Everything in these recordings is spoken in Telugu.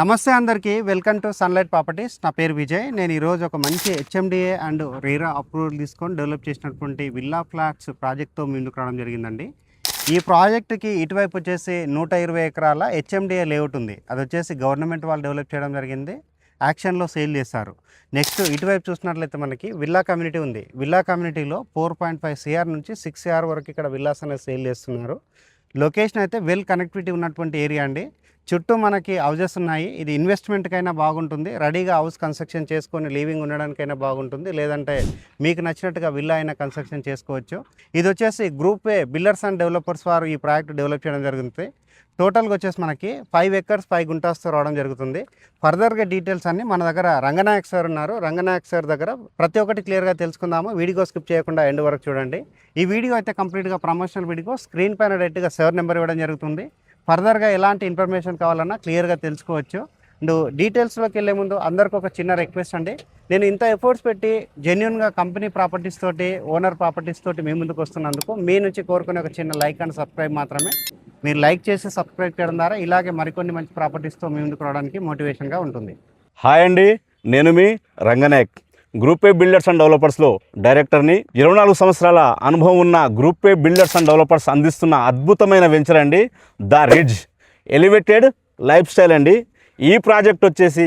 నమస్తే అందరికీ వెల్కమ్ టు సన్లైట్ ప్రాపర్టీస్. నా పేరు విజయ్. నేను ఈరోజు ఒక మంచి హెచ్ఎండిఏ అండ్ రేరా అప్రూవల్ తీసుకొని డెవలప్ చేసినటువంటి విల్లా ఫ్లాట్స్ ప్రాజెక్ట్తో ముందుకు రావడం జరిగిందండి. ఈ ప్రాజెక్టుకి ఇటువైపు వచ్చేసి 120 ఎకరాల హెచ్ఎండిఏ లేఅవుట్ ఉంది. అది వచ్చేసి గవర్నమెంట్ వాళ్ళు డెవలప్ చేయడం జరిగింది. యాక్షన్లో సేల్ చేశారు. నెక్స్ట్ ఇటువైపు చూసినట్లయితే మనకి విల్లా కమ్యూనిటీ ఉంది. విల్లా కమ్యూనిటీలో 4.5 CR నుంచి 6 CR వరకు ఇక్కడ విల్లాస్ అనేది సేల్ చేస్తున్నారు. లొకేషన్ అయితే వెల్ కనెక్టివిటీ ఉన్నటువంటి ఏరియా అండి. చుట్టూ మనకి హౌజెస్ ఉన్నాయి. ఇది ఇన్వెస్ట్మెంట్కైనా బాగుంటుంది, రెడీగా హౌస్ కన్స్ట్రక్షన్ చేసుకొని లీవింగ్ ఉండడానికైనా బాగుంటుంది, లేదంటే మీకు నచ్చినట్టుగా విల్లా అయినా కన్స్ట్రక్షన్ చేసుకోవచ్చు. ఇది వచ్చేసి group A builders and developers వారు ఈ ప్రాజెక్ట్ డెవలప్ చేయడం జరుగుతుంది. టోటల్గా వచ్చేసి మనకి 5 acres 5 గుంటాస్తో రావడం జరుగుతుంది. ఫర్దర్గా డీటెయిల్స్ అన్ని మన దగ్గర రంగనాయక్ సార్ ఉన్నారు. రంగనాయక్ సార్ దగ్గర ప్రతి ఒక్కటి క్లియర్గా తెలుసుకుందాము. వీడియో స్కిప్ చేయకుండా ఎండ్ వరకు చూడండి. ఈ వీడియో అయితే కంప్లీట్గా ప్రమోషనల్ వీడియో. స్క్రీన్ పైన డైరెక్ట్గా సార్ నెంబర్ ఇవ్వడం జరుగుతుంది. ఫర్దర్గా ఎలాంటి ఇన్ఫర్మేషన్ కావాలన్నా క్లియర్గా తెలుసుకోవచ్చు. అండ్ డీటెయిల్స్లోకి వెళ్ళే ముందు అందరికీ ఒక చిన్న రిక్వెస్ట్ అండి. నేను ఇంత ఎఫర్ట్స్ పెట్టి జెన్యున్గా కంపెనీ ప్రాపర్టీస్ తోటి, ఓనర్ ప్రాపర్టీస్ తోటి మీ ముందుకు వస్తున్నందుకు మీ నుంచి కోరుకునే ఒక చిన్న లైక్ అండ్ సబ్స్క్రైబ్ మాత్రమే. మీరు లైక్ చేసి సబ్స్క్రైబ్ చేయడం ద్వారా ఇలాగే మరికొన్ని మంచి ప్రాపర్టీస్తో మీ ముందుకు రావడానికి మోటివేషన్గా ఉంటుంది. హాయ్ అండి, నేను మీ Ranganayak. Group A builders and డెవలపర్స్లో డైరెక్టర్ని. 24 సంవత్సరాల అనుభవం ఉన్న group A builders and developers అందిస్తున్న అద్భుతమైన వెంచర్ అండి the ridge elevated lifestyle అండి. ఈ ప్రాజెక్ట్ వచ్చేసి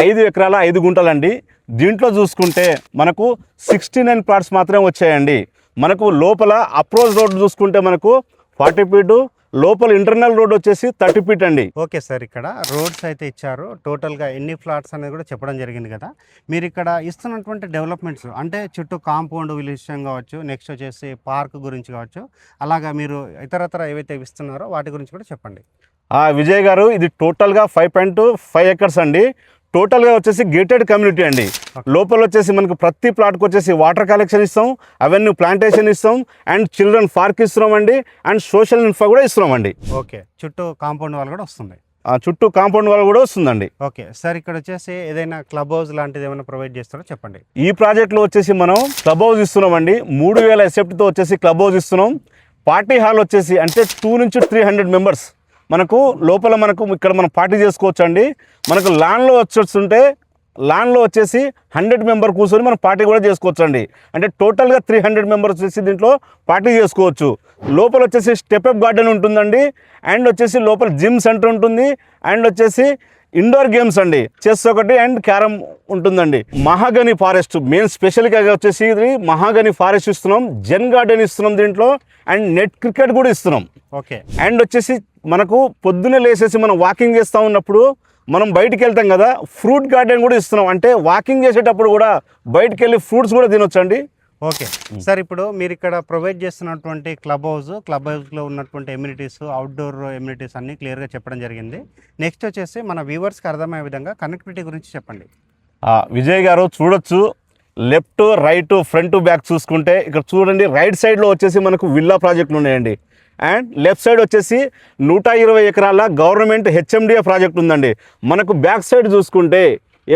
5 ఎకరాల 5 గుంటలండి. దీంట్లో చూసుకుంటే మనకు 69 ప్లాట్స్ మాత్రమే వచ్చాయండి. మనకు లోపల అప్రోచ్ రోడ్ చూసుకుంటే మనకు 40 ఫీటు, లోపల ఇంటర్నల్ రోడ్ వచ్చేసి 30 ఫీట్ అండి. ఓకే సార్, ఇక్కడ రోడ్స్ అయితే ఇచ్చారు. టోటల్గా ఎన్ని ఫ్లాట్స్ అనేది కూడా చెప్పడం జరిగింది కదా. మీరు ఇక్కడ ఇస్తున్నటువంటి డెవలప్మెంట్స్ అంటే చుట్టూ కాంపౌండ్ విషయం కావచ్చు, నెక్స్ట్ వచ్చేసి పార్క్ గురించి కావచ్చు, అలాగా మీరు ఇతరత్ర ఏవైతే ఇస్తున్నారో వాటి గురించి కూడా చెప్పండి. విజయ్ గారు, ఇది టోటల్గా 5.5 acres అండి. టోటల్గా వచ్చేసి గేటెడ్ కమ్యూనిటీ అండి. లోపల వచ్చేసి మనకు ప్రతి ప్లాట్కి వచ్చేసి వాటర్ కలెక్షన్ ఇస్తాం, అవెన్యూ ప్లాంటేషన్ ఇస్తాం, అండ్ చిల్డ్రన్ పార్క్ ఇస్తున్నాం అండి, అండ్ సోషల్ ఇన్ఫ్రా కూడా ఇస్తున్నాం అండి. ఓకే, చుట్టూ కాంపౌండ్ వాళ్ళు కూడా వస్తుంది. చుట్టూ కాంపౌండ్ వాళ్ళు కూడా వస్తుందండి. ఓకే సార్, ఇక్కడ వచ్చేసి ఏదైనా క్లబ్ హౌస్ లాంటిది ఏమైనా ప్రొవైడ్ చేస్తారో చెప్పండి. ఈ ప్రాజెక్ట్లో వచ్చేసి మనం క్లబ్ హౌస్ ఇస్తున్నాం అండి. 3000 ఎసెప్ట్తో వచ్చేసి క్లబ్ హౌస్ ఇస్తున్నాం. పార్టీ హాల్ వచ్చేసి అంటే 2 నుంచి 300 మెంబర్స్ మనకు లోపల మనకు ఇక్కడ మనం పార్టీ చేసుకోవచ్చు అండి. మనకు లాన్లో వచ్చేస్తుంటే లాన్లో వచ్చేసి 100 మెంబర్ కూర్చొని మనం పార్టీ కూడా చేసుకోవచ్చు అండి. అంటే టోటల్గా 300 మెంబర్స్ వచ్చేసి దీంట్లో పార్టీ చేసుకోవచ్చు. లోపల వచ్చేసి స్టెప్అప్ గార్డెన్ ఉంటుందండి, అండ్ వచ్చేసి లోపల జిమ్ సెంటర్ ఉంటుంది, అండ్ వచ్చేసి ఇండోర్ గేమ్స్ అండి, చెస్ ఒకటి అండ్ క్యారమ్ ఉంటుందండి. మహాగని ఫారెస్ట్ మెయిన్ స్పెషల్గా వచ్చేసి ఇది మహాగని ఫారెస్ట్ ఇస్తున్నాం, జెన్ గార్డెన్ ఇస్తున్నాం దీంట్లో, అండ్ నెట్ క్రికెట్ కూడా ఇస్తున్నాం. ఓకే, అండ్ వచ్చేసి మనకు పొద్దున్నే లేసేసి మనం వాకింగ్ చేస్తూ ఉన్నప్పుడు మనం బయటికి వెళ్తాం కదా, ఫ్రూట్ గార్డెన్ కూడా ఇస్తున్నాం. అంటే వాకింగ్ చేసేటప్పుడు కూడా బయటికి వెళ్ళి ఫ్రూట్స్ కూడా తినొచ్చండి. ఓకే సార్, ఇప్పుడు మీరు ఇక్కడ ప్రొవైడ్ చేస్తున్నటువంటి క్లబ్ హౌస్లో ఉన్నటువంటి ఎమ్యూనిటీస్, అవుట్డోర్ ఎమ్యూనిటీస్ అన్నీ క్లియర్గా చెప్పడం జరిగింది. నెక్స్ట్ వచ్చేసి మన వ్యూవర్స్కి అర్థమయ్యే విధంగా కనెక్టివిటీ గురించి చెప్పండి. విజయ్ గారు చూడొచ్చు, లెఫ్ట్ రైట్ ఫ్రంట్ బ్యాక్ చూసుకుంటే ఇక్కడ చూడండి, రైట్ సైడ్లో వచ్చేసి మనకు విల్లా ప్రాజెక్టులు ఉన్నాయండి, అండ్ లెఫ్ట్ సైడ్ వచ్చేసి 120 ఎకరాల గవర్నమెంట్ హెచ్ఎండిఏ ప్రాజెక్ట్ ఉందండి. మనకు బ్యాక్ సైడ్ చూసుకుంటే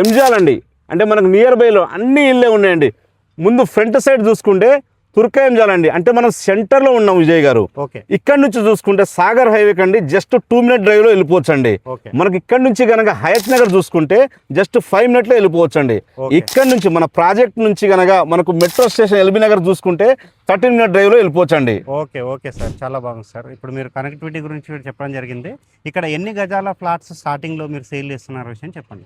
ఎంజిఆర్ అండి, అంటే మనకు నియర్ బైలో అన్ని ఇళ్ళే ఉన్నాయండి. ముందు ఫ్రంట్ సైడ్ చూసుకుంటే తుర్కా ఎంజాల్ అండి, అంటే మనం సెంటర్లో ఉన్నాం విజయ్ గారు. ఓకే, ఇక్కడ నుంచి చూసుకుంటే సాగర్ హైవే కండి జస్ట్ 2 minute డ్రైవ్లో వెళ్ళిపోవచ్చు అండి. మనకి ఇక్కడ నుంచి కనుక హయత్ నగర్ చూసుకుంటే జస్ట్ 5 minutes వెళ్ళిపోవచ్చు అండి. ఇక్కడ నుంచి మన ప్రాజెక్ట్ నుంచి కనుక మనకు మెట్రో స్టేషన్ ఎల్బీ నగర్ చూసుకుంటే 13 minute డ్రైవ్లో వెళ్ళిపోవచ్చు అండి. ఓకే ఓకే సార్, చాలా బాగుంది సార్. ఇప్పుడు మీరు కనెక్టివిటీ గురించి చెప్పడం జరిగింది. ఇక్కడ ఎన్ని గజాల ఫ్లాట్స్ స్టార్టింగ్లో మీరు సేల్ చేస్తున్నారు విషయం చెప్పండి.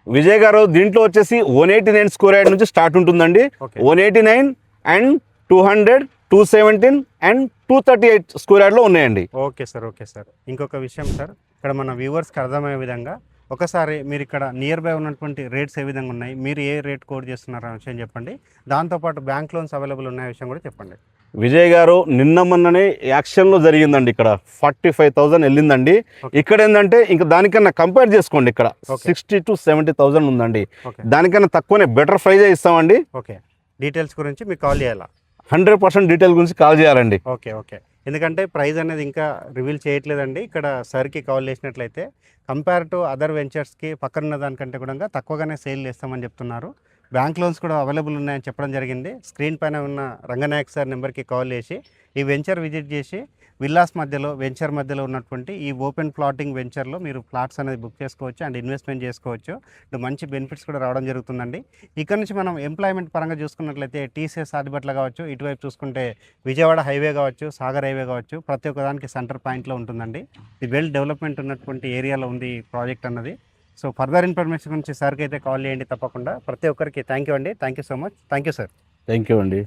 విజయ్ గారు, దీంట్లో వచ్చేసి 189 స్క్వేర్ యార్డ్ నుంచి స్టార్ట్ ఉంటుందండి. 189 అండ్ 200, 217 అండ్ 238 స్క్వేర్ యార్డ్లో ఉన్నాయండి. Okay sir, okay sir. ఇంకొక విషయం సార్, ఇక్కడ మన వ్యూవర్స్కి అర్థమయ్యే విధంగా ఒకసారి మీరు ఇక్కడ నియర్ బై ఉన్నటువంటి రేట్స్ ఏ విధంగా ఉన్నాయి, మీరు ఏ రేట్ కోడ్ చేస్తున్నారు అనే విషయం చెప్పండి. దాంతోపాటు బ్యాంక్ లోన్స్ అవైలబుల్ ఉన్న విషయం కూడా చెప్పండి. విజయ్ గారు, నిన్న మొన్ననే యాక్షన్లో జరిగిందండి, ఇక్కడ 45,000 వెళ్ళిందండి. ఇక్కడ ఏంటంటే ఇంకా దానికన్నా కంపేర్ చేసుకోండి, ఇక్కడ 60 to 70,000 ఉందండి. దానికన్నా తక్కువనే బెటర్ ప్రైజే ఇస్తామండి. ఓకే, డీటెయిల్స్ గురించి మీకు కాల్ చేయాలా? 100% డీటెయిల్ గురించి కాల్ చేయాలండి. ఓకే ఓకే, ఎందుకంటే ప్రైస్ అనేది ఇంకా రివీల్ చేయట్లేదండి. ఇక్కడ సార్కి కాల్ చేసినట్లయితే కంపేర్ టు అదర్ వెంచర్స్కి పక్కనున్న దానికంటే కూడా తక్కువగానే సేల్ చేస్తామని చెప్తున్నారు. బ్యాంక్ లోన్స్ కూడా అవైలబుల్ ఉన్నాయని చెప్పడం జరిగింది. స్క్రీన్ పైన ఉన్న రంగనాయక్ సార్ నెంబర్కి కాల్ చేసి ఈ వెంచర్ విజిట్ చేసి విల్లాస్ మధ్యలో వెంచర్ మధ్యలో ఉన్నటువంటి ఈ ఓపెన్ ప్లాటింగ్ వెంచర్లో మీరు ప్లాట్స్ అనేది బుక్ చేసుకోవచ్చు అండ్ ఇన్వెస్ట్మెంట్ చేసుకోవచ్చు. అండ్ మంచి బెనిఫిట్స్ కూడా రావడం జరుగుతుందండి. ఇక్కడ నుంచి మనం ఎంప్లాయ్మెంట్ పరంగా చూసుకున్నట్లయితే టీసీఎస్ ఆదిబట్ల కావచ్చు, ఇటువైపు చూసుకుంటే విజయవాడ హైవే కావచ్చు, సాగర్ హైవే కావచ్చు, ప్రతి ఒక్కదానికి సెంటర్ పాయింట్లో ఉంటుందండి. ఇది వెల్ డెవలప్మెంట్ ఉన్నటువంటి ఏరియాలో ఉంది ఈ ప్రాజెక్ట్ అన్నది. సో ఫర్దర్ ఇన్ఫర్మేషన్ గురించి సార్కి అయితే కాల్ చేయండి తప్పకుండా. ప్రతి ఒక్కరికి థ్యాంక్ యూ అండి. Thank you so much. Thank you sir. Thank you అండి.